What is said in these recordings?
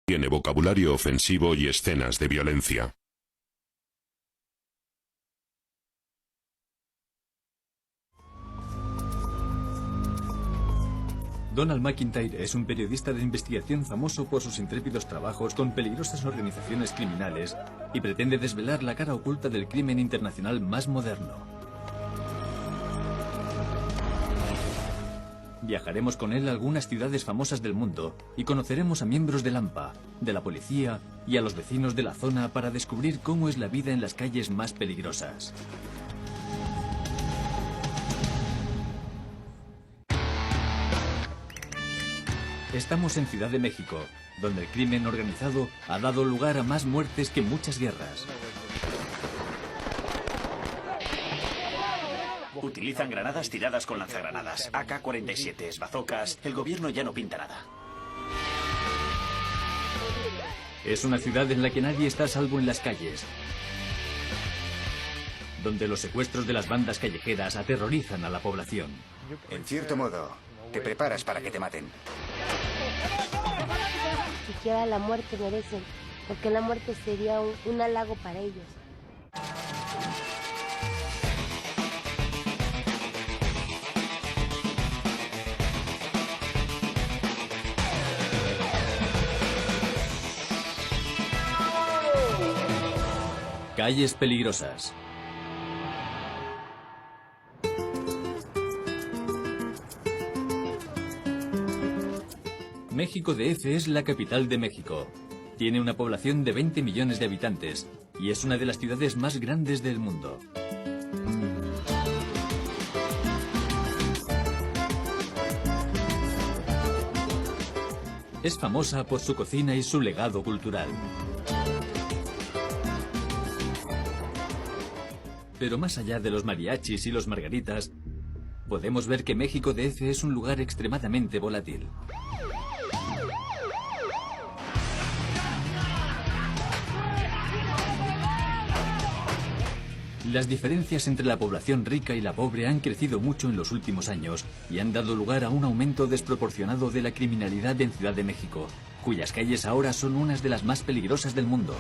Tiene vocabulario ofensivo y escenas de violencia. Donald McIntyre es un periodista de investigación famoso por sus intrépidos trabajos con peligrosas organizaciones criminales y pretende desvelar la cara oculta del crimen internacional más moderno. Viajaremos con él a algunas ciudades famosas del mundo y conoceremos a miembros del AMPA, de la policía y a los vecinos de la zona para descubrir cómo es la vida en las calles más peligrosas. Estamos en Ciudad de México, donde el crimen organizado ha dado lugar a más muertes que muchas guerras. Utilizan granadas tiradas con lanzagranadas, AK-47, bazocas. El gobierno ya no pinta nada. Es una ciudad en la que nadie está a salvo en las calles, donde los secuestros de las bandas callejeras aterrorizan a la población. En cierto modo, te preparas para que te maten. Ni siquiera la muerte merecen, porque la muerte sería un halago para ellos. Calles peligrosas. México DF es la capital de México. Tiene una población de 20 millones de habitantes y es una de las ciudades más grandes del mundo. Es famosa por su cocina y su legado cultural. Pero más allá de los mariachis y los margaritas, podemos ver que México DF es un lugar extremadamente volátil. Las diferencias entre la población rica y la pobre han crecido mucho en los últimos años y han dado lugar a un aumento desproporcionado de la criminalidad en Ciudad de México, cuyas calles ahora son unas de las más peligrosas del mundo.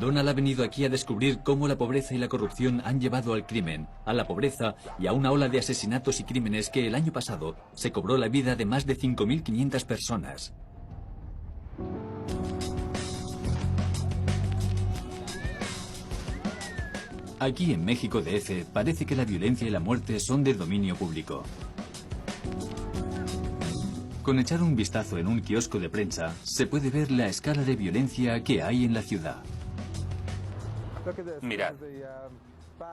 Donald ha venido aquí a descubrir cómo la pobreza y la corrupción han llevado al crimen, a la pobreza y a una ola de asesinatos y crímenes que el año pasado se cobró la vida de más de 5.500 personas. Aquí en México DF parece que la violencia y la muerte son de dominio público. Con echar un vistazo en un kiosco de prensa se puede ver la escala de violencia que hay en la ciudad. Mirad,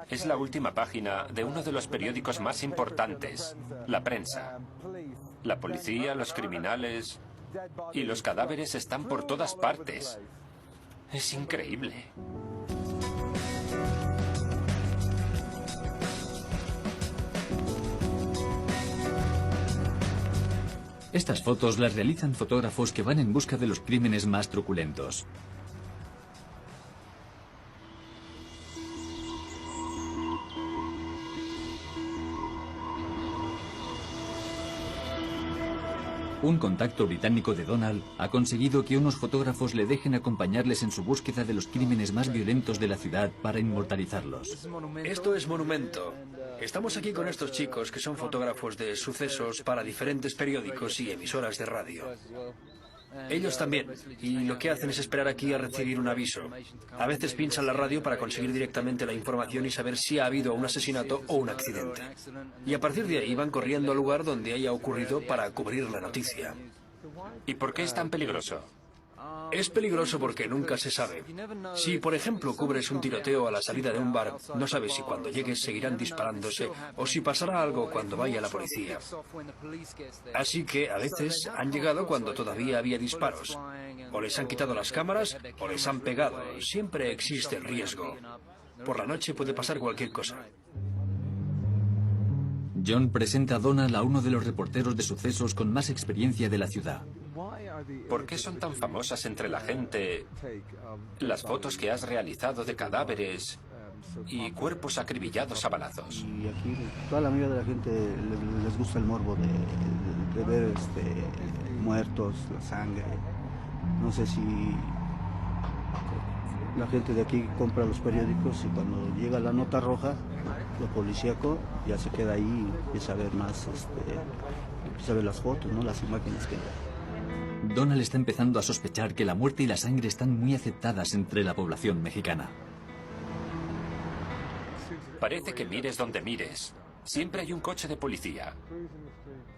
es la última página de uno de los periódicos más importantes, La Prensa. La policía, los criminales y los cadáveres están por todas partes. Es increíble. Estas fotos las realizan fotógrafos que van en busca de los crímenes más truculentos. Un contacto británico de Donald ha conseguido que unos fotógrafos le dejen acompañarles en su búsqueda de los crímenes más violentos de la ciudad para inmortalizarlos. Esto es Monumento. Estamos aquí con estos chicos que son fotógrafos de sucesos para diferentes periódicos y emisoras de radio. Ellos también, y lo que hacen es esperar aquí a recibir un aviso. A veces pinchan la radio para conseguir directamente la información y saber si ha habido un asesinato o un accidente. Y a partir de ahí van corriendo al lugar donde haya ocurrido para cubrir la noticia. ¿Y por qué es tan peligroso? Es peligroso porque nunca se sabe. Si, por ejemplo, cubres un tiroteo a la salida de un bar, no sabes si cuando llegues seguirán disparándose o si pasará algo cuando vaya la policía. Así que, a veces, han llegado cuando todavía había disparos. O les han quitado las cámaras o les han pegado. Siempre existe el riesgo. Por la noche puede pasar cualquier cosa. John presenta a Donald a uno de los reporteros de sucesos con más experiencia de la ciudad. ¿Por qué son tan famosas entre la gente las fotos que has realizado de cadáveres y cuerpos acribillados a balazos. Y aquí toda la mayoría de la gente les gusta el morbo de ver muertos, la sangre. No sé si la gente de aquí compra los periódicos y cuando llega la nota roja, lo policíaco, ya se queda ahí y empieza a ver más, empieza a ver las fotos, ¿no? Las imágenes que... Donald está empezando a sospechar que la muerte y la sangre están muy aceptadas entre la población mexicana. Parece que mires donde mires. Siempre hay un coche de policía.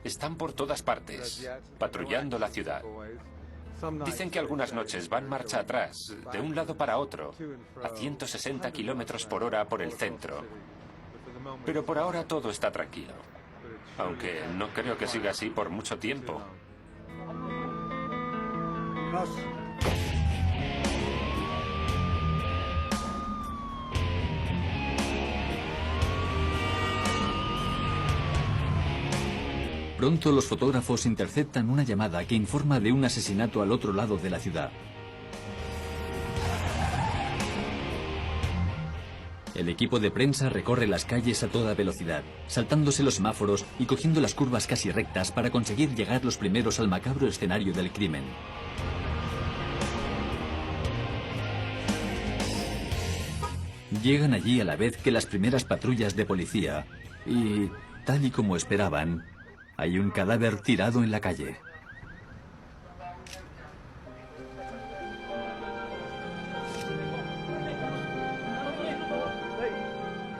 Están por todas partes, patrullando la ciudad. Dicen que algunas noches van marcha atrás, de un lado para otro, a 160 kilómetros por hora por el centro. Pero por ahora todo está tranquilo. Aunque no creo que siga así por mucho tiempo. Pronto los fotógrafos interceptan una llamada que informa de un asesinato al otro lado de la ciudad. El equipo de prensa recorre las calles a toda velocidad, saltándose los semáforos y cogiendo las curvas casi rectas para conseguir llegar los primeros al macabro escenario del crimen. Llegan allí a la vez que las primeras patrullas de policía y, tal y como esperaban, hay un cadáver tirado en la calle.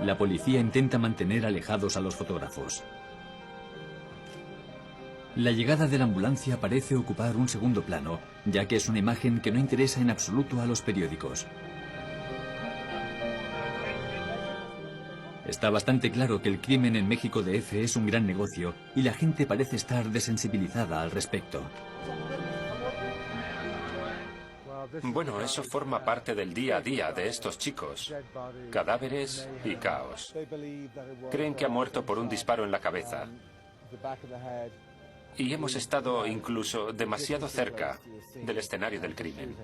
La policía intenta mantener alejados a los fotógrafos. La llegada de la ambulancia parece ocupar un segundo plano, ya que es una imagen que no interesa en absoluto a los periódicos. Está bastante claro que el crimen en México DF es un gran negocio y la gente parece estar desensibilizada al respecto. Bueno, eso forma parte del día a día de estos chicos. Cadáveres y caos. Creen que ha muerto por un disparo en la cabeza. Y hemos estado incluso demasiado cerca del escenario del crimen.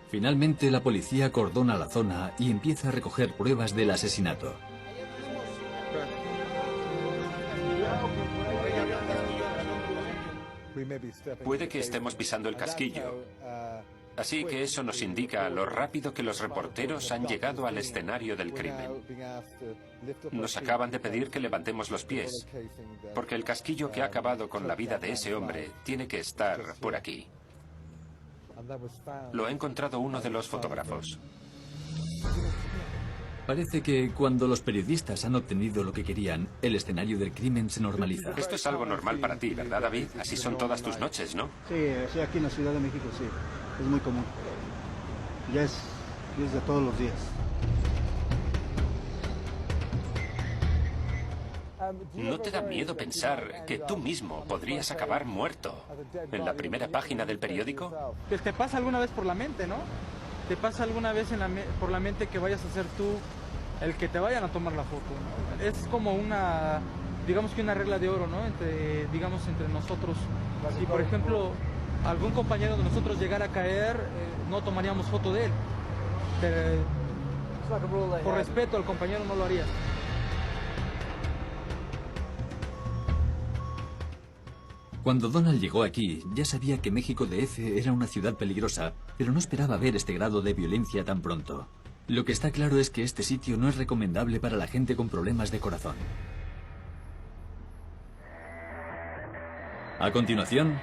Finalmente la policía acordona la zona y empieza a recoger pruebas del asesinato. Puede que estemos pisando el casquillo. Así que eso nos indica lo rápido que los reporteros han llegado al escenario del crimen. Nos acaban de pedir que levantemos los pies, porque el casquillo que ha acabado con la vida de ese hombre tiene que estar por aquí. Lo ha encontrado uno de los fotógrafos. Parece que cuando los periodistas han obtenido lo que querían, el escenario del crimen se normaliza. Esto es algo normal para ti, ¿verdad, David? Así son todas tus noches, ¿no? Sí, aquí en la Ciudad de México sí, es muy común. Ya es de todos los días. ¿No te da miedo pensar que tú mismo podrías acabar muerto en la primera página del periódico? Pues te pasa alguna vez por la mente, ¿no? Te pasa alguna vez por la mente que vayas a ser tú el que te vayan a tomar la foto, ¿no? Es como una, digamos que una regla de oro, ¿no? Entre nosotros. Si por ejemplo algún compañero de nosotros llegara a caer, no tomaríamos foto de él. Pero por respeto al compañero no lo haría. Cuando Donald llegó aquí, ya sabía que México DF era una ciudad peligrosa, pero no esperaba ver este grado de violencia tan pronto. Lo que está claro es que este sitio no es recomendable para la gente con problemas de corazón. A continuación,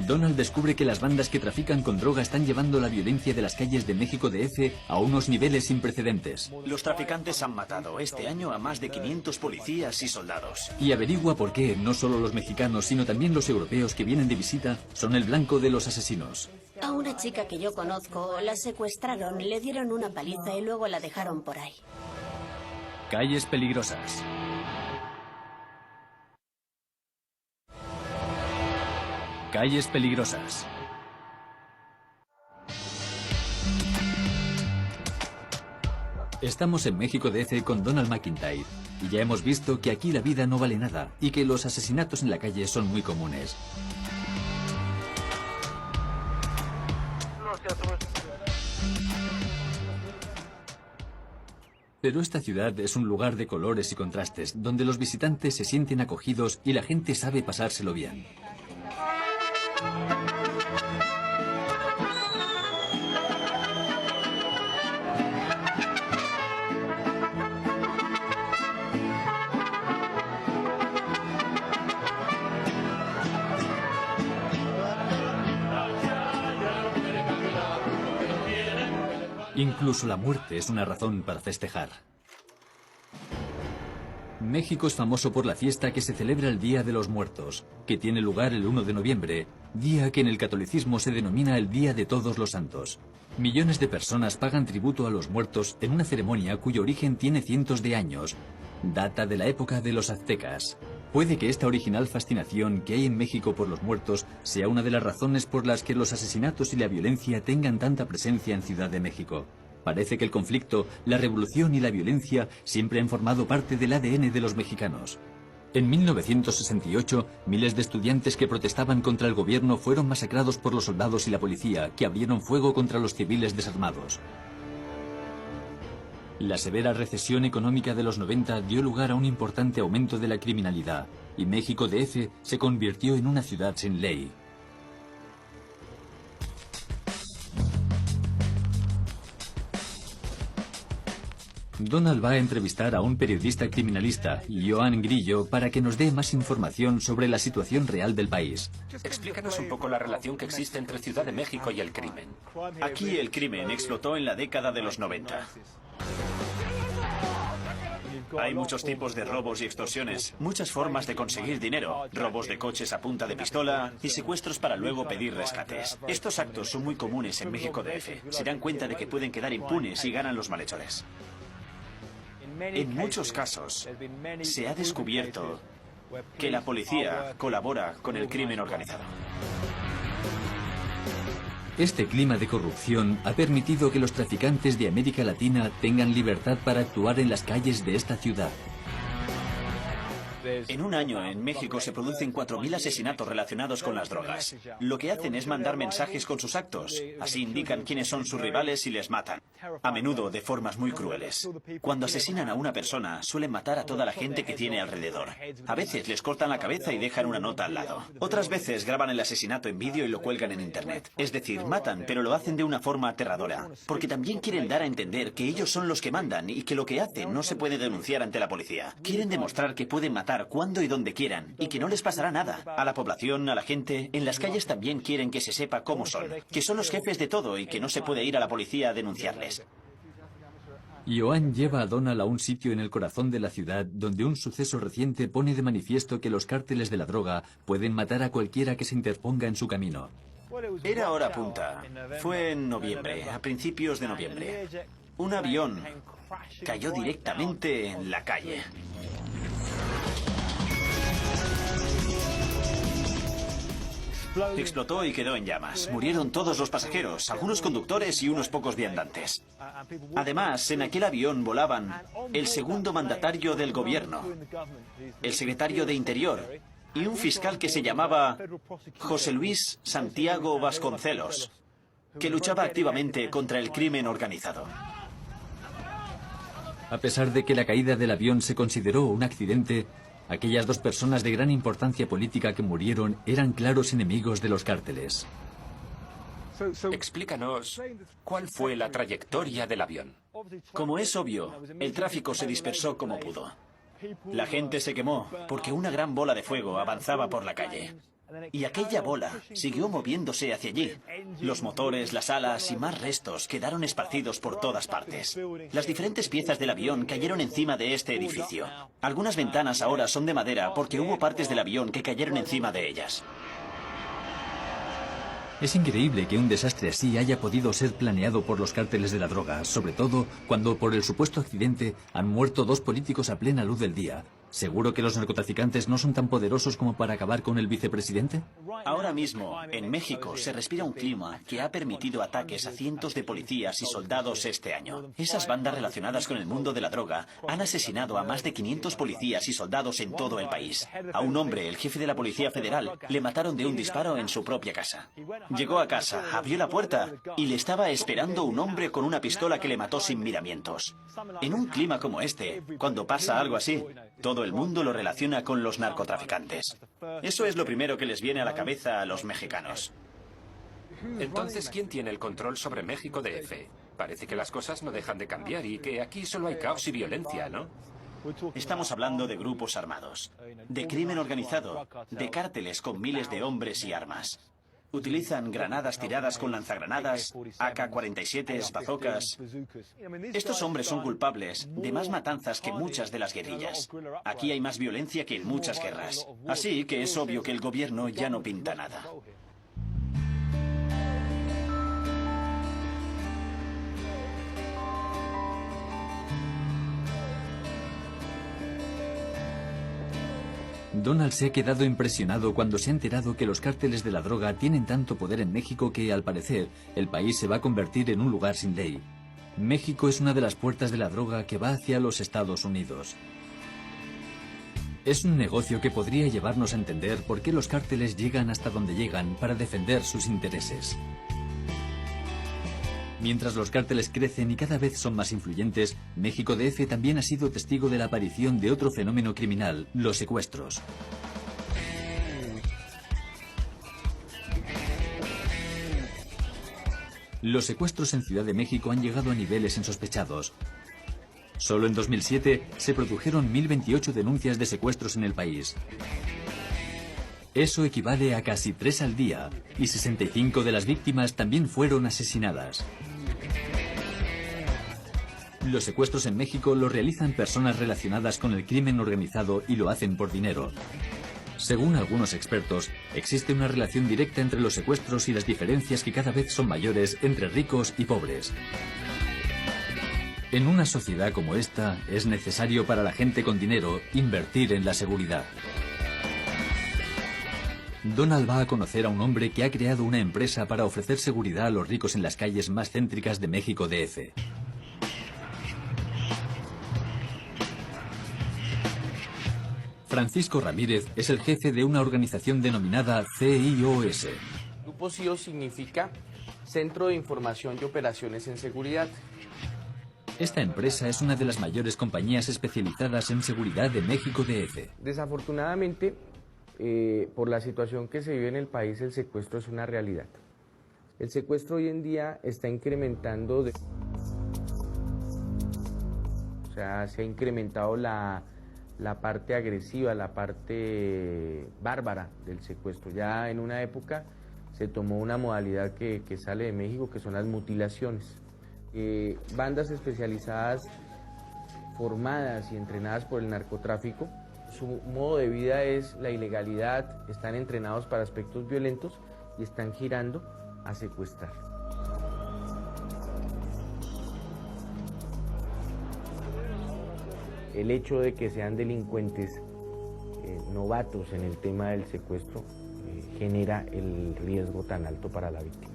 Donald descubre que las bandas que trafican con droga están llevando la violencia de las calles de México DF a unos niveles sin precedentes. Los traficantes han matado este año a más de 500 policías y soldados. Y averigua por qué no solo los mexicanos, sino también los europeos que vienen de visita son el blanco de los asesinos. A una chica que yo conozco la secuestraron, le dieron una paliza y luego la dejaron por ahí. Calles peligrosas. Calles peligrosas. Estamos en México DF con Donald McIntyre y ya hemos visto que aquí la vida no vale nada y que los asesinatos en la calle son muy comunes. Pero esta ciudad es un lugar de colores y contrastes, donde los visitantes se sienten acogidos y la gente sabe pasárselo bien. Incluso la muerte es una razón para festejar. México es famoso por la fiesta que se celebra el Día de los Muertos, que tiene lugar el 1 de noviembre, día que en el catolicismo se denomina el Día de Todos los Santos. Millones de personas pagan tributo a los muertos en una ceremonia cuyo origen tiene cientos de años. Data de la época de los aztecas. Puede que esta original fascinación que hay en México por los muertos sea una de las razones por las que los asesinatos y la violencia tengan tanta presencia en Ciudad de México. Parece que el conflicto, la revolución y la violencia siempre han formado parte del ADN de los mexicanos. En 1968, miles de estudiantes que protestaban contra el gobierno fueron masacrados por los soldados y la policía, que abrieron fuego contra los civiles desarmados. La severa recesión económica de los 90 dio lugar a un importante aumento de la criminalidad, y México DF se convirtió en una ciudad sin ley. Donald va a entrevistar a un periodista criminalista, Joan Grillo, para que nos dé más información sobre la situación real del país. Explícanos un poco la relación que existe entre Ciudad de México y el crimen. Aquí el crimen explotó en la década de los 90. Hay muchos tipos de robos y extorsiones, muchas formas de conseguir dinero, robos de coches a punta de pistola y secuestros para luego pedir rescates. Estos actos son muy comunes en México DF. Se dan cuenta de que pueden quedar impunes y ganan los malhechores. En muchos casos se ha descubierto que la policía colabora con el crimen organizado. Este clima de corrupción ha permitido que los traficantes de América Latina tengan libertad para actuar en las calles de esta ciudad. En un año en México se producen 4.000 asesinatos relacionados con las drogas. Lo que hacen es mandar mensajes con sus actos. Así indican quiénes son sus rivales y les matan. A menudo de formas muy crueles. Cuando asesinan a una persona, suelen matar a toda la gente que tiene alrededor. A veces les cortan la cabeza y dejan una nota al lado. Otras veces graban el asesinato en vídeo y lo cuelgan en internet. Es decir, matan, pero lo hacen de una forma aterradora. Porque también quieren dar a entender que ellos son los que mandan y que lo que hacen no se puede denunciar ante la policía. Quieren demostrar que pueden matar cuando y donde quieran y que no les pasará nada. A la población, a la gente, en las calles también quieren que se sepa cómo son, que son los jefes de todo y que no se puede ir a la policía a denunciarles. Joan lleva a Donald a un sitio en el corazón de la ciudad donde un suceso reciente pone de manifiesto que los cárteles de la droga pueden matar a cualquiera que se interponga en su camino. Era hora punta. Fue en noviembre, a principios de noviembre. Un avión cayó directamente en la calle. Explotó y quedó en llamas. Murieron todos los pasajeros, algunos conductores y unos pocos viandantes. Además, en aquel avión volaban el segundo mandatario del gobierno, el secretario de Interior y un fiscal que se llamaba José Luis Santiago Vasconcelos, que luchaba activamente contra el crimen organizado. A pesar de que la caída del avión se consideró un accidente, aquellas dos personas de gran importancia política que murieron eran claros enemigos de los cárteles. Explícanos cuál fue la trayectoria del avión. Como es obvio, el tráfico se dispersó como pudo. La gente se quemó porque una gran bola de fuego avanzaba por la calle. Y aquella bola siguió moviéndose hacia allí. Los motores, las alas y más restos quedaron esparcidos por todas partes. Las diferentes piezas del avión cayeron encima de este edificio. Algunas ventanas ahora son de madera porque hubo partes del avión que cayeron encima de ellas. Es increíble que un desastre así haya podido ser planeado por los cárteles de la droga, sobre todo cuando por el supuesto accidente han muerto dos políticos a plena luz del día. ¿Seguro que los narcotraficantes no son tan poderosos como para acabar con el vicepresidente? Ahora mismo, en México, se respira un clima que ha permitido ataques a cientos de policías y soldados este año. Esas bandas relacionadas con el mundo de la droga han asesinado a más de 500 policías y soldados en todo el país. A un hombre, el jefe de la Policía Federal, le mataron de un disparo en su propia casa. Llegó a casa, abrió la puerta y le estaba esperando un hombre con una pistola que le mató sin miramientos. En un clima como este, cuando pasa algo así, todo el mundo lo relaciona con los narcotraficantes. Eso es lo primero que les viene a la cabeza a los mexicanos. Entonces, ¿quién tiene el control sobre México DF? Parece que las cosas no dejan de cambiar y que aquí solo hay caos y violencia, ¿no? Estamos hablando de grupos armados, de crimen organizado, de cárteles con miles de hombres y armas. Utilizan granadas tiradas con lanzagranadas, AK-47, bazocas. Estos hombres son culpables de más matanzas que muchas de las guerrillas. Aquí hay más violencia que en muchas guerras. Así que es obvio que el gobierno ya no pinta nada. Donald se ha quedado impresionado cuando se ha enterado que los cárteles de la droga tienen tanto poder en México que, al parecer, el país se va a convertir en un lugar sin ley. México es una de las puertas de la droga que va hacia los Estados Unidos. Es un negocio que podría llevarnos a entender por qué los cárteles llegan hasta donde llegan para defender sus intereses. Mientras los cárteles crecen y cada vez son más influyentes, México DF también ha sido testigo de la aparición de otro fenómeno criminal, los secuestros. Los secuestros en Ciudad de México han llegado a niveles insospechados. Solo en 2007 se produjeron 1028 denuncias de secuestros en el país. Eso equivale a casi 3 al día, y 65 de las víctimas también fueron asesinadas. Los secuestros en México los realizan personas relacionadas con el crimen organizado y lo hacen por dinero. Según algunos expertos, existe una relación directa entre los secuestros y las diferencias que cada vez son mayores entre ricos y pobres. En una sociedad como esta, es necesario para la gente con dinero invertir en la seguridad. Donald va a conocer a un hombre que ha creado una empresa para ofrecer seguridad a los ricos en las calles más céntricas de México DF. Francisco Ramírez es el jefe de una organización denominada CIOS. Grupo CIO significa Centro de Información y Operaciones en Seguridad. Esta empresa es una de las mayores compañías especializadas en seguridad de México DF. Desafortunadamente, por la situación que se vive en el país, el secuestro es una realidad. El secuestro hoy en día está incrementando. O sea, se ha incrementado la parte agresiva, la parte bárbara del secuestro. Ya en una época se tomó una modalidad que sale de México, que son las mutilaciones. Bandas especializadas, formadas y entrenadas por el narcotráfico, su modo de vida es la ilegalidad, están entrenados para aspectos violentos y están girando a secuestrar. El hecho de que sean delincuentes novatos en el tema del secuestro genera el riesgo tan alto para la víctima.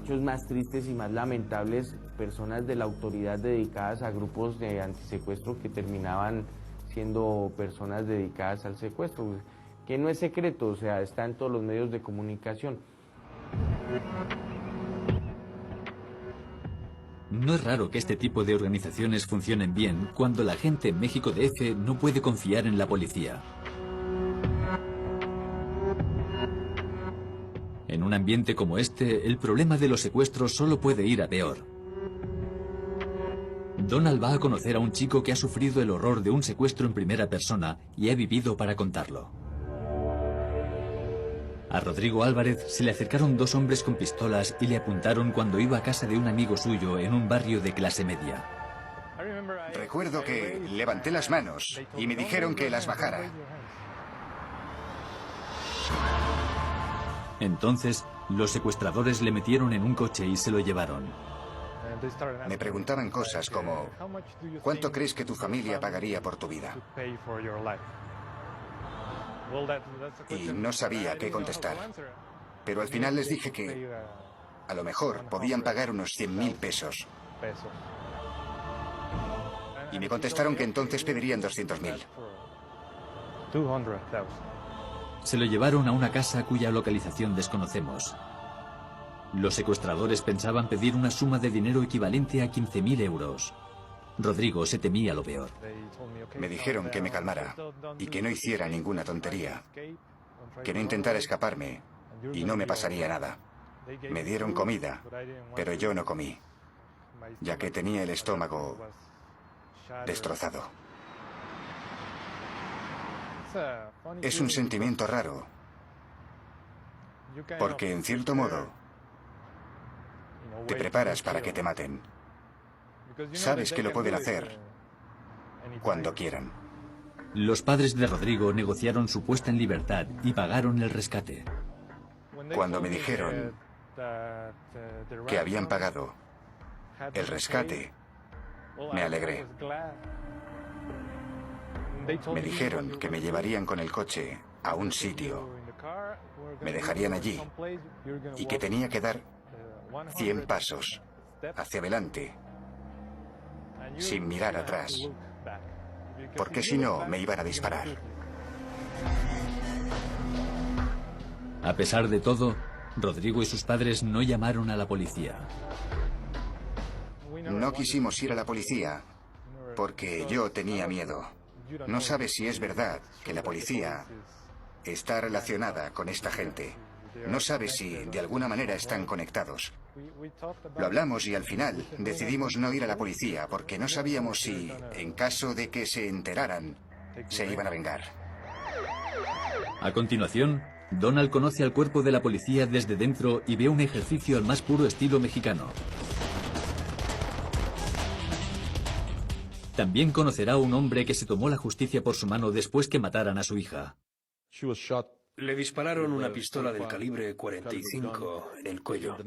Hechos más tristes y más lamentables, personas de la autoridad dedicadas a grupos de antisecuestro que terminaban siendo personas dedicadas al secuestro, que no es secreto, o sea, está en todos los medios de comunicación. No es raro que este tipo de organizaciones funcionen bien cuando la gente en México DF no puede confiar en la policía. En un ambiente como este, el problema de los secuestros solo puede ir a peor. Donald va a conocer a un chico que ha sufrido el horror de un secuestro en primera persona y ha vivido para contarlo. A Rodrigo Álvarez se le acercaron 2 hombres con pistolas y le apuntaron cuando iba a casa de un amigo suyo en un barrio de clase media. Recuerdo que levanté las manos y me dijeron que las bajara. Entonces, los secuestradores le metieron en un coche y se lo llevaron. Me preguntaban cosas como, ¿cuánto crees que tu familia pagaría por tu vida? Y no sabía qué contestar. Pero al final les dije que a lo mejor podían pagar unos 100.000 pesos. Y me contestaron que entonces pedirían 200.000. Se lo llevaron a una casa cuya localización desconocemos. Los secuestradores pensaban pedir una suma de dinero equivalente a 15.000 euros. Rodrigo se temía lo peor. Me dijeron que me calmara y que no hiciera ninguna tontería, que no intentara escaparme y no me pasaría nada. Me dieron comida, pero yo no comí, ya que tenía el estómago destrozado. Es un sentimiento raro, porque en cierto modo te preparas para que te maten. Sabes que lo pueden hacer cuando quieran. Los padres de Rodrigo negociaron su puesta en libertad y pagaron el rescate. Cuando me dijeron que habían pagado el rescate, me alegré. Me dijeron que me llevarían con el coche a un sitio, me dejarían allí y que tenía que dar 100 pasos hacia adelante sin mirar atrás, porque si no me iban a disparar. A pesar de todo, Rodrigo y sus padres no llamaron a la policía. No quisimos ir a la policía porque yo tenía miedo. No sabes si es verdad que la policía está relacionada con esta gente. No sabes si de alguna manera están conectados. Lo hablamos y al final decidimos no ir a la policía porque no sabíamos si, en caso de que se enteraran, se iban a vengar. A continuación, Donald conoce al cuerpo de la policía desde dentro y ve un ejercicio al más puro estilo mexicano. También conocerá a un hombre que se tomó la justicia por su mano después que mataran a su hija. Le dispararon una pistola del calibre 45 en el cuello.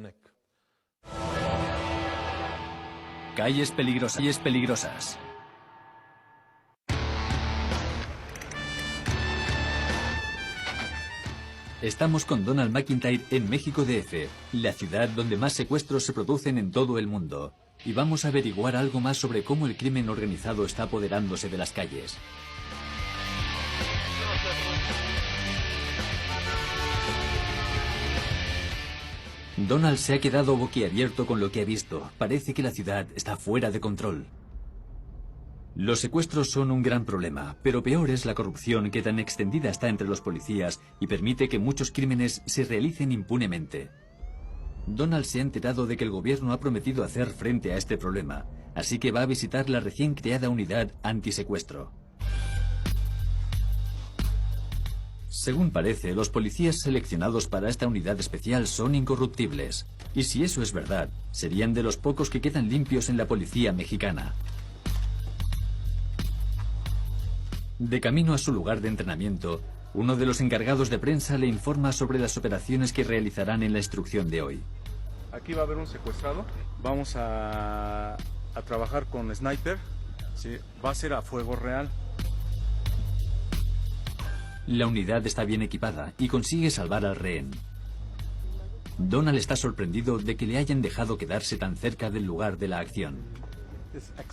Calles peligrosas. Estamos con Donald McIntyre en México DF, la ciudad donde más secuestros se producen en todo el mundo. Y vamos a averiguar algo más sobre cómo el crimen organizado está apoderándose de las calles. Donald se ha quedado boquiabierto con lo que ha visto. Parece que la ciudad está fuera de control. Los secuestros son un gran problema, pero peor es la corrupción que tan extendida está entre los policías y permite que muchos crímenes se realicen impunemente. Donald se ha enterado de que el gobierno ha prometido hacer frente a este problema, así que va a visitar la recién creada unidad antisecuestro. Según parece, los policías seleccionados para esta unidad especial son incorruptibles. Y si eso es verdad, serían de los pocos que quedan limpios en la policía mexicana. De camino a su lugar de entrenamiento, uno de los encargados de prensa le informa sobre las operaciones que realizarán en la instrucción de hoy. Aquí va a haber un secuestrado. Vamos a trabajar con sniper. Sí, va a ser a fuego real. La unidad está bien equipada y consigue salvar al rehén. Donald está sorprendido de que le hayan dejado quedarse tan cerca del lugar de la acción.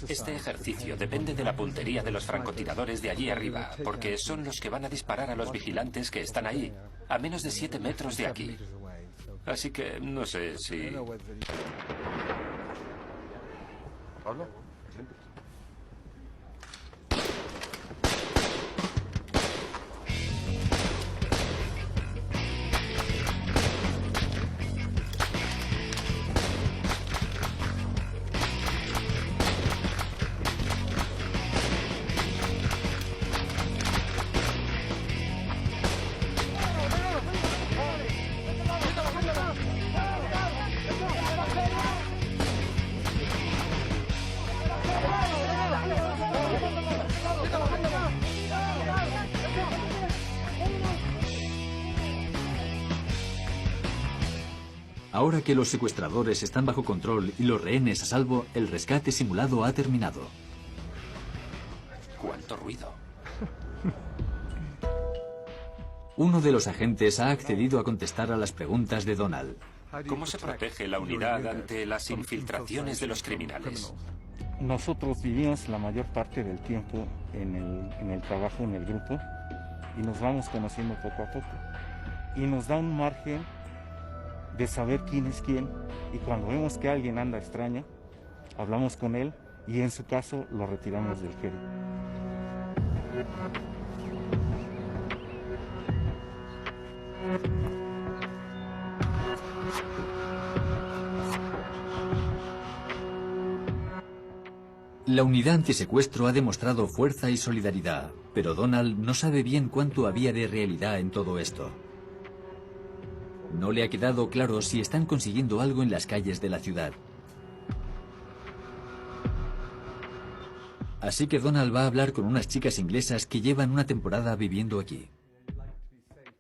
Este ejercicio depende de la puntería de los francotiradores de allí arriba, porque son los que van a disparar a los vigilantes que están ahí, a menos de 7 metros de aquí. Así que no sé si... ¿Pablo? Ahora que los secuestradores están bajo control y los rehenes a salvo, el rescate simulado ha terminado. ¡Cuánto ruido! Uno de los agentes ha accedido a contestar a las preguntas de Donald. ¿Cómo se protege la unidad ante las infiltraciones de los criminales? Nosotros vivimos la mayor parte del tiempo en el trabajo, en el grupo, y nos vamos conociendo poco a poco. Y nos da un margen de saber quién es quién, y cuando vemos que alguien anda extraño, hablamos con él y en su caso lo retiramos del ferry. La unidad antisecuestro ha demostrado fuerza y solidaridad, pero Donald no sabe bien cuánto había de realidad en todo esto. No le ha quedado claro si están consiguiendo algo en las calles de la ciudad. Así que Donald va a hablar con unas chicas inglesas que llevan una temporada viviendo aquí.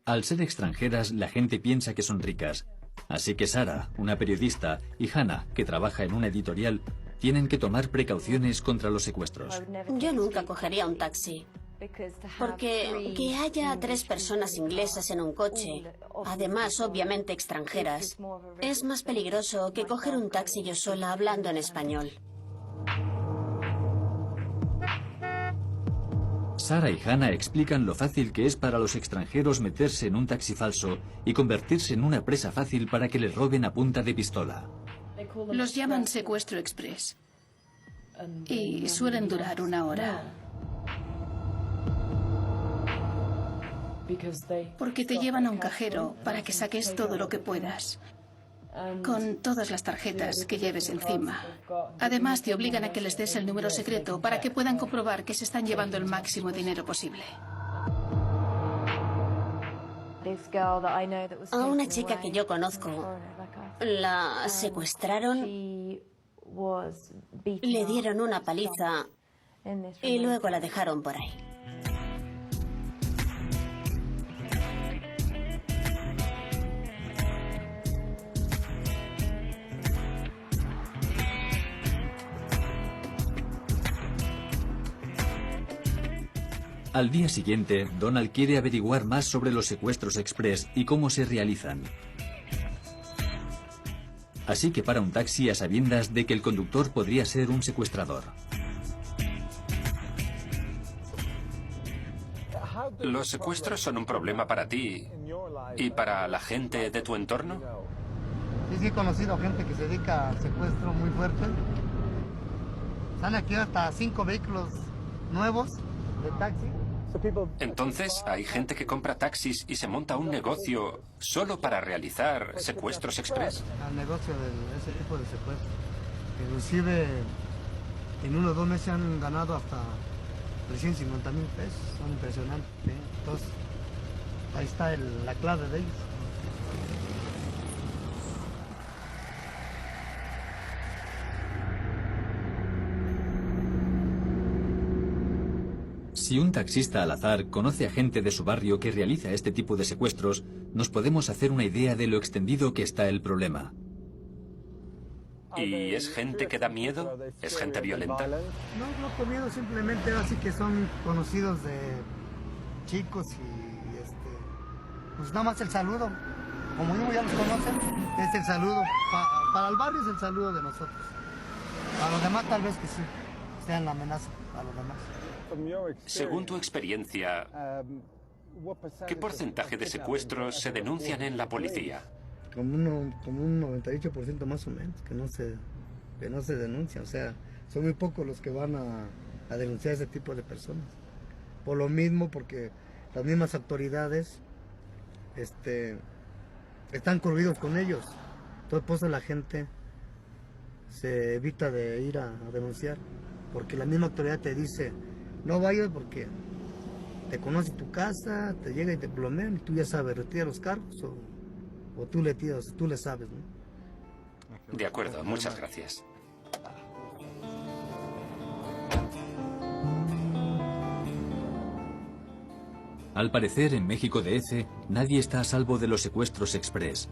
Al ser extranjeras, la gente piensa que son ricas. Así que Sarah, una periodista, y Hannah, que trabaja en una editorial, tienen que tomar precauciones contra los secuestros. Yo nunca cogería un taxi. Porque que haya 3 personas inglesas en un coche, además obviamente extranjeras, es más peligroso que coger un taxi yo sola hablando en español. Sarah y Hannah explican lo fácil que es para los extranjeros meterse en un taxi falso y convertirse en una presa fácil para que les roben a punta de pistola. Los llaman secuestro express y suelen durar 1 hora. Porque te llevan a un cajero para que saques todo lo que puedas, con todas las tarjetas que lleves encima. Además, te obligan a que les des el número secreto para que puedan comprobar que se están llevando el máximo dinero posible. A una chica que yo conozco, la secuestraron, le dieron una paliza y luego la dejaron por ahí. Al día siguiente, Donald quiere averiguar más sobre los secuestros express y cómo se realizan. Así que para un taxi a sabiendas de que el conductor podría ser un secuestrador. ¿Los secuestros son un problema para ti y para la gente de tu entorno? Sí, he conocido gente que se dedica al secuestro muy fuerte. Sale aquí hasta 5 vehículos nuevos de taxi. Entonces, hay gente que compra taxis y se monta un negocio solo para realizar secuestros express. Al negocio de ese tipo de secuestro. Inclusive, en 1 o 2 meses han ganado hasta 350,000 pesos. Son impresionantes. ¿Sí? Entonces, ahí está la clave de ellos. Si un taxista al azar conoce a gente de su barrio que realiza este tipo de secuestros, nos podemos hacer una idea de lo extendido que está el problema. ¿Y es gente que da miedo? ¿Es gente violenta? No con miedo, simplemente así que son conocidos de chicos y pues nada más el saludo. Como mismo ya los conocen, es el saludo. Para el barrio es el saludo de nosotros. Para los demás tal vez que sí, sean la amenaza a los demás. Según tu experiencia, ¿qué porcentaje de secuestros se denuncian en la policía? Como un 98% más o menos, que no se denuncia. O sea, son muy pocos los que van a denunciar ese tipo de personas. Por lo mismo, porque las mismas autoridades están corridos con ellos. Entonces, por eso la gente se evita de ir a denunciar. Porque la misma autoridad te dice, no vayas porque te conoce tu casa, te llega y te plomean y tú ya sabes, retira los cargos o tú le tiras, tú le sabes, ¿no? De acuerdo, muchas gracias. Al parecer, en México DF, nadie está a salvo de los secuestros express.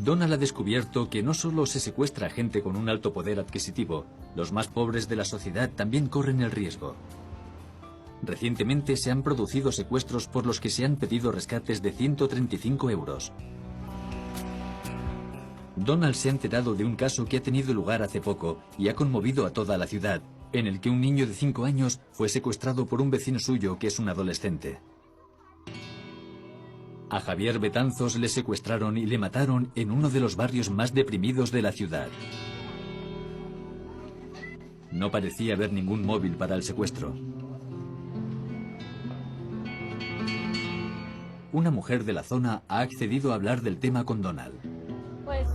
Donald ha descubierto que no solo se secuestra a gente con un alto poder adquisitivo, los más pobres de la sociedad también corren el riesgo. Recientemente se han producido secuestros por los que se han pedido rescates de 135 euros. Donald se ha enterado de un caso que ha tenido lugar hace poco y ha conmovido a toda la ciudad, en el que un niño de 5 años fue secuestrado por un vecino suyo que es un adolescente. A Javier Betanzos le secuestraron y le mataron en uno de los barrios más deprimidos de la ciudad. No parecía haber ningún móvil para el secuestro. Una mujer de la zona ha accedido a hablar del tema con Donald. Pues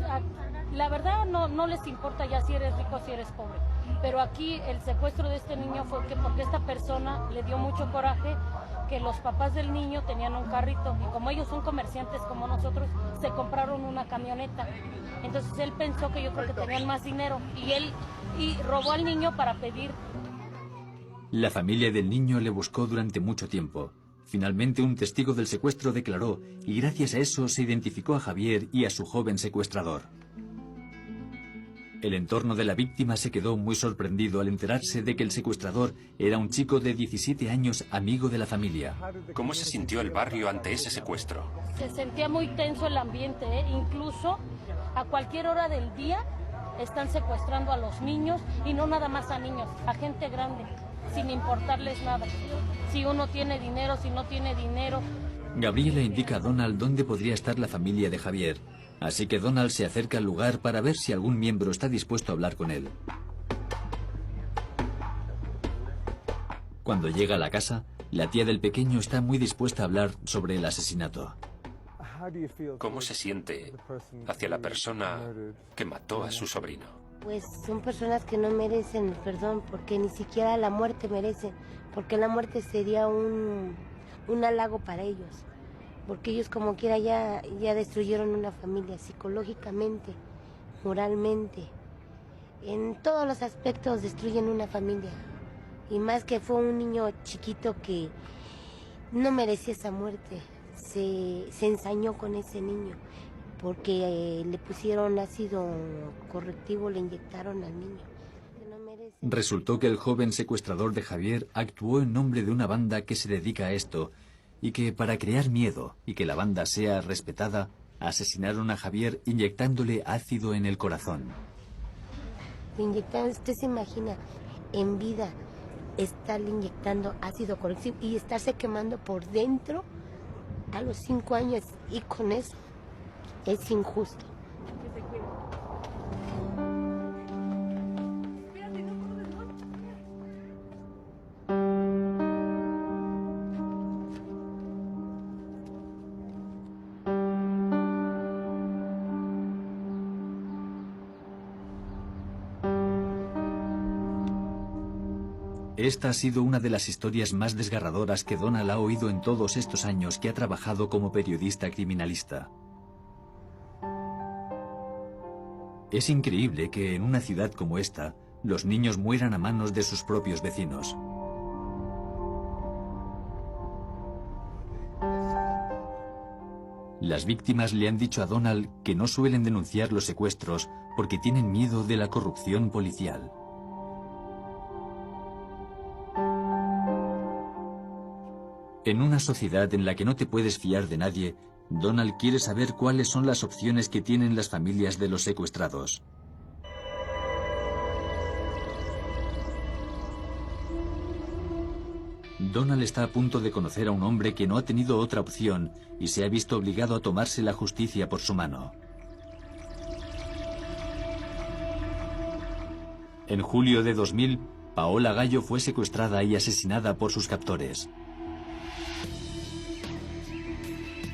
la verdad no les importa ya si eres rico o si eres pobre. Pero aquí el secuestro de este niño fue porque esta persona le dio mucho coraje que los papás del niño tenían un carrito y como ellos son comerciantes como nosotros, se compraron una camioneta. Entonces él pensó que yo creo que tenían más dinero y robó al niño para pedir. La familia del niño le buscó durante mucho tiempo. Finalmente un testigo del secuestro declaró y gracias a eso se identificó a Javier y a su joven secuestrador. El entorno de la víctima se quedó muy sorprendido al enterarse de que el secuestrador era un chico de 17 años amigo de la familia. ¿Cómo se sintió el barrio ante ese secuestro? Se sentía muy tenso el ambiente, incluso a cualquier hora del día están secuestrando a los niños y no nada más a niños, a gente grande, sin importarles nada. Si uno tiene dinero, si no tiene dinero. Gabriela indica a Donald dónde podría estar la familia de Javier. Así que Donald se acerca al lugar para ver si algún miembro está dispuesto a hablar con él. Cuando llega a la casa, la tía del pequeño está muy dispuesta a hablar sobre el asesinato. ¿Cómo se siente hacia la persona que mató a su sobrino? Pues son personas que no merecen el perdón porque ni siquiera la muerte merecen, porque la muerte sería un halago para ellos. Porque ellos como quiera ya destruyeron una familia psicológicamente, moralmente. En todos los aspectos destruyen una familia. Y más que fue un niño chiquito que no merecía esa muerte. Se ensañó con ese niño porque le pusieron ácido correctivo, le inyectaron al niño. Resultó que el joven secuestrador de Javier actuó en nombre de una banda que se dedica a esto y que para crear miedo y que la banda sea respetada, asesinaron a Javier inyectándole ácido en el corazón. Usted se imagina, en vida, estarle inyectando ácido correctivo y estarse quemando por dentro a los 5 años y con eso es injusto. Esta ha sido una de las historias más desgarradoras que Donald ha oído en todos estos años que ha trabajado como periodista criminalista. Es increíble que en una ciudad como esta, los niños mueran a manos de sus propios vecinos. Las víctimas le han dicho a Donald que no suelen denunciar los secuestros porque tienen miedo de la corrupción policial. En una sociedad en la que no te puedes fiar de nadie, Donald quiere saber cuáles son las opciones que tienen las familias de los secuestrados. Donald está a punto de conocer a un hombre que no ha tenido otra opción y se ha visto obligado a tomarse la justicia por su mano. En julio de 2000, Paola Gallo fue secuestrada y asesinada por sus captores.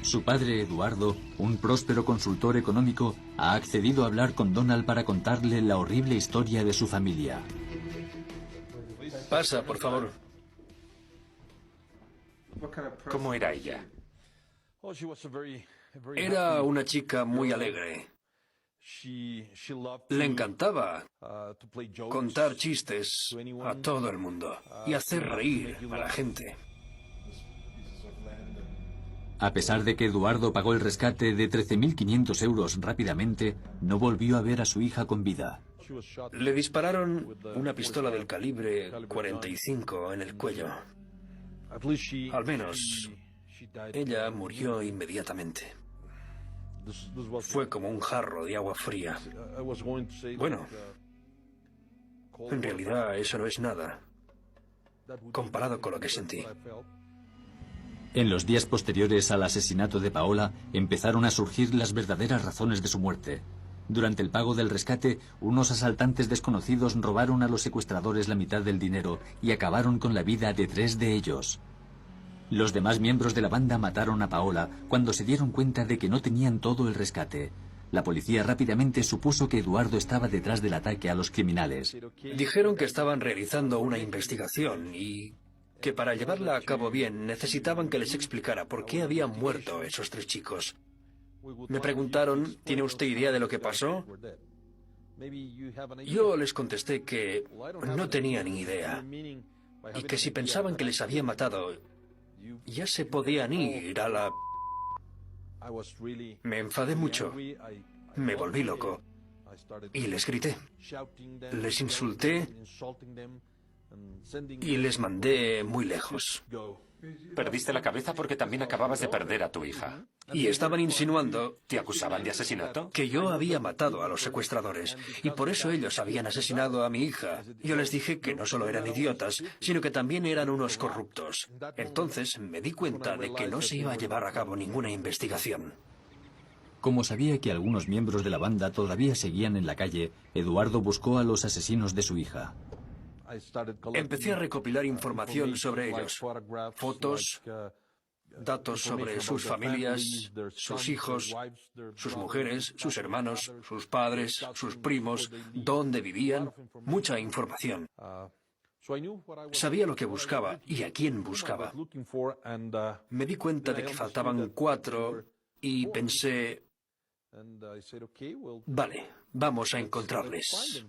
Su padre, Eduardo, un próspero consultor económico, ha accedido a hablar con Donald para contarle la horrible historia de su familia. Pasa, por favor. ¿Cómo era ella? Era una chica muy alegre. Le encantaba contar chistes a todo el mundo y hacer reír a la gente. A pesar de que Eduardo pagó el rescate de 13.500 euros rápidamente, no volvió a ver a su hija con vida. Le dispararon una pistola del calibre 45 en el cuello. Al menos, ella murió inmediatamente. Fue como un jarro de agua fría. Bueno, en realidad eso no es nada, comparado con lo que sentí. En los días posteriores al asesinato de Paola, empezaron a surgir las verdaderas razones de su muerte. Durante el pago del rescate, unos asaltantes desconocidos robaron a los secuestradores la mitad del dinero y acabaron con la vida de 3 de ellos. Los demás miembros de la banda mataron a Paola cuando se dieron cuenta de que no tenían todo el rescate. La policía rápidamente supuso que Eduardo estaba detrás del ataque a los criminales. Dijeron que estaban realizando una investigación y que para llevarla a cabo bien necesitaban que les explicara por qué habían muerto esos 3 chicos. Me preguntaron, ¿tiene usted idea de lo que pasó? Yo les contesté que no tenía ni idea y que si pensaban que les había matado, ya se podían ir a la... Me enfadé mucho, me volví loco y les grité, les insulté y les mandé muy lejos. Perdiste la cabeza porque también acababas de perder a tu hija. Y estaban insinuando... ¿Te acusaban de asesinato? Que yo había matado a los secuestradores y por eso ellos habían asesinado a mi hija. Yo les dije que no solo eran idiotas, sino que también eran unos corruptos. Entonces me di cuenta de que no se iba a llevar a cabo ninguna investigación. Como sabía que algunos miembros de la banda todavía seguían en la calle, Eduardo buscó a los asesinos de su hija. Empecé a recopilar información sobre ellos, fotos, datos sobre sus familias, sus hijos, sus mujeres, sus hermanos, sus padres, sus primos, dónde vivían, mucha información. Sabía lo que buscaba y a quién buscaba. Me di cuenta de que faltaban 4 y pensé, vale, vamos a encontrarles.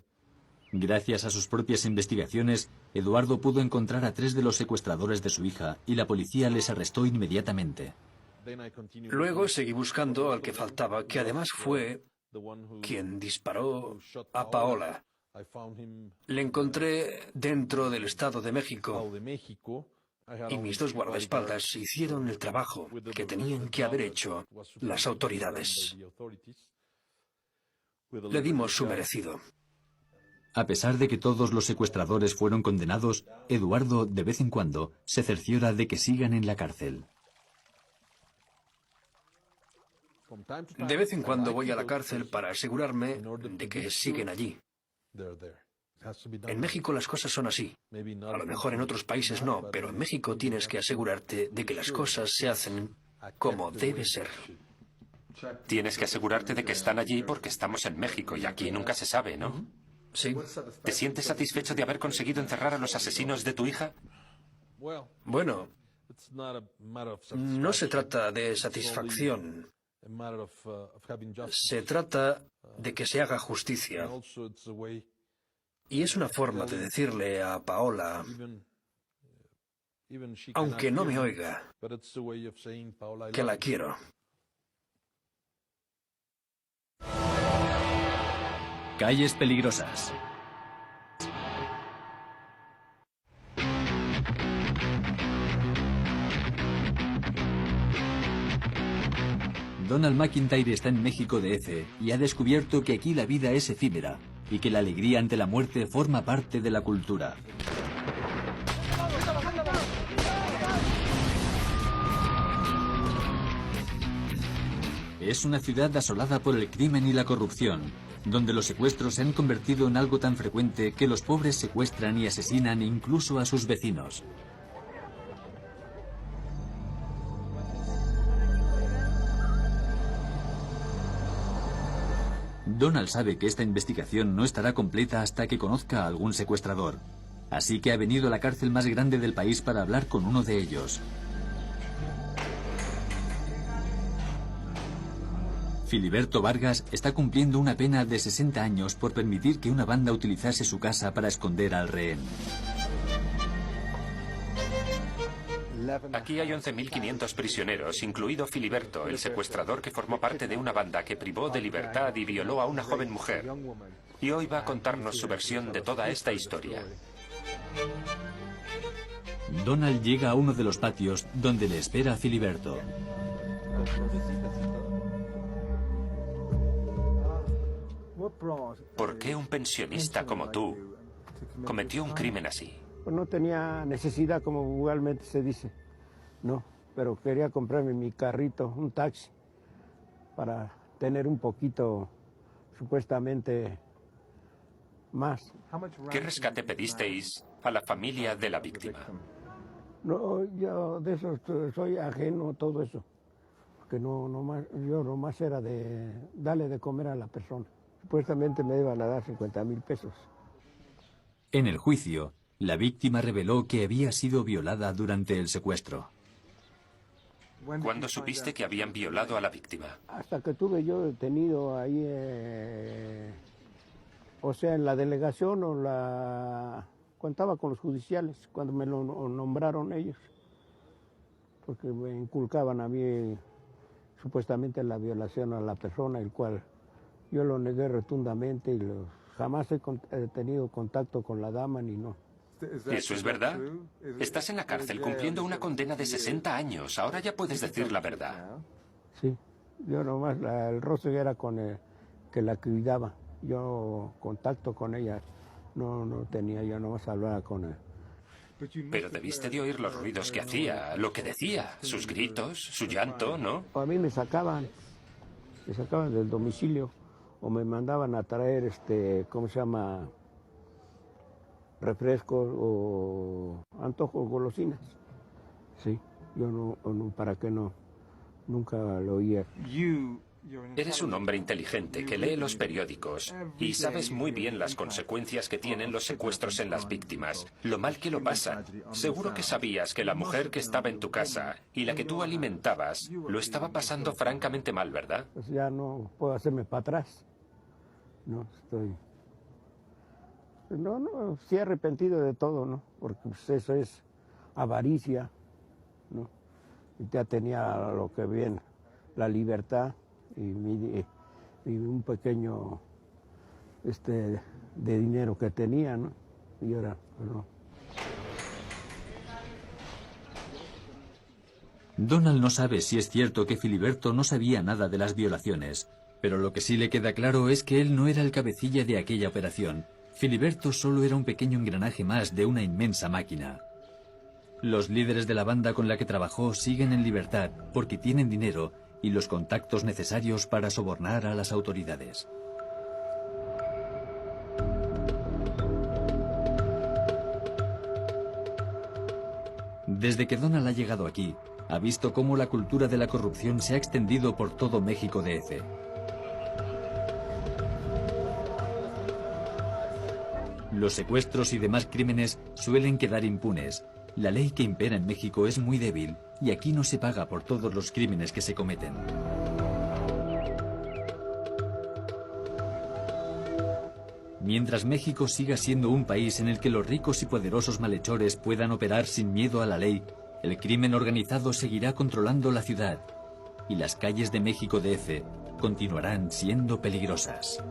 Gracias a sus propias investigaciones, Eduardo pudo encontrar a 3 de los secuestradores de su hija y la policía les arrestó inmediatamente. Luego seguí buscando al que faltaba, que además fue quien disparó a Paola. Le encontré dentro del Estado de México y mis 2 guardaespaldas hicieron el trabajo que tenían que haber hecho las autoridades. Le dimos su merecido. A pesar de que todos los secuestradores fueron condenados, Eduardo, de vez en cuando, se cerciora de que sigan en la cárcel. De vez en cuando voy a la cárcel para asegurarme de que siguen allí. En México las cosas son así. A lo mejor en otros países no, pero en México tienes que asegurarte de que las cosas se hacen como debe ser. Tienes que asegurarte de que están allí porque estamos en México y aquí nunca se sabe, ¿no? Sí. ¿Te sientes satisfecho de haber conseguido encerrar a los asesinos de tu hija? Bueno, no se trata de satisfacción. Se trata de que se haga justicia. Y es una forma de decirle a Paola, aunque no me oiga, que la quiero. Calles peligrosas. Donald McIntyre está en México DF y ha descubierto que aquí la vida es efímera y que la alegría ante la muerte forma parte de la cultura. Es una ciudad asolada por el crimen y la corrupción, donde los secuestros se han convertido en algo tan frecuente que los pobres secuestran y asesinan incluso a sus vecinos. Donald sabe que esta investigación no estará completa hasta que conozca a algún secuestrador, así que ha venido a la cárcel más grande del país para hablar con uno de ellos. Filiberto Vargas está cumpliendo una pena de 60 años por permitir que una banda utilizase su casa para esconder al rehén. Aquí hay 11.500 prisioneros, incluido Filiberto, el secuestrador que formó parte de una banda que privó de libertad y violó a una joven mujer. Y hoy va a contarnos su versión de toda esta historia. Donald llega a uno de los patios donde le espera a Filiberto. ¿Por qué un pensionista como tú cometió un crimen así? Pues no tenía necesidad, como vulgarmente se dice, no, pero quería comprarme mi carrito, un taxi, para tener un poquito, supuestamente, más. ¿Qué rescate pedisteis a la familia de la víctima? No, yo de eso soy ajeno a todo eso, porque yo nomás era de darle de comer a la persona. Supuestamente me iban a dar 50,000 pesos. En el juicio, la víctima reveló que había sido violada durante el secuestro. ¿Cuándo supiste que habían violado a la víctima? Hasta que tuve yo detenido ahí, o sea, en la delegación contaba con los judiciales, cuando me lo nombraron ellos, porque me inculcaban a mí supuestamente la violación a la persona, el cual yo lo negué rotundamente y jamás he tenido contacto con la dama ni no. ¿Eso es verdad? Estás en la cárcel cumpliendo una condena de 60 años. Ahora ya puedes decir la verdad. Sí, yo nomás el roce era con el que la cuidaba. Yo contacto con ella no tenía, yo nomás hablaba con él. Pero debiste de oír los ruidos que hacía, lo que decía, sus gritos, su llanto, ¿no? A mí me sacaban del domicilio o me mandaban a traer, ¿cómo se llama? Refrescos o antojos, golosinas. Sí, yo no, ¿para qué no? Nunca lo oía. Eres un hombre inteligente que lee los periódicos y sabes muy bien las consecuencias que tienen los secuestros en las víctimas, lo mal que lo pasan. Seguro que sabías que la mujer que estaba en tu casa y la que tú alimentabas lo estaba pasando francamente mal, ¿verdad? Pues ya no puedo hacerme para atrás. No, sí arrepentido de todo, ¿no? Porque pues, eso es avaricia, ¿no? Y ya tenía lo que bien, la libertad y un pequeño de dinero que tenía, ¿no? Y ahora, no. Donald no sabe si es cierto que Filiberto no sabía nada de las violaciones, pero lo que sí le queda claro es que él no era el cabecilla de aquella operación. Filiberto solo era un pequeño engranaje más de una inmensa máquina. Los líderes de la banda con la que trabajó siguen en libertad porque tienen dinero y los contactos necesarios para sobornar a las autoridades. Desde que Donald ha llegado aquí, ha visto cómo la cultura de la corrupción se ha extendido por todo México DF. Los secuestros y demás crímenes suelen quedar impunes. La ley que impera en México es muy débil y aquí no se paga por todos los crímenes que se cometen. Mientras México siga siendo un país en el que los ricos y poderosos malhechores puedan operar sin miedo a la ley, el crimen organizado seguirá controlando la ciudad y las calles de México DF continuarán siendo peligrosas.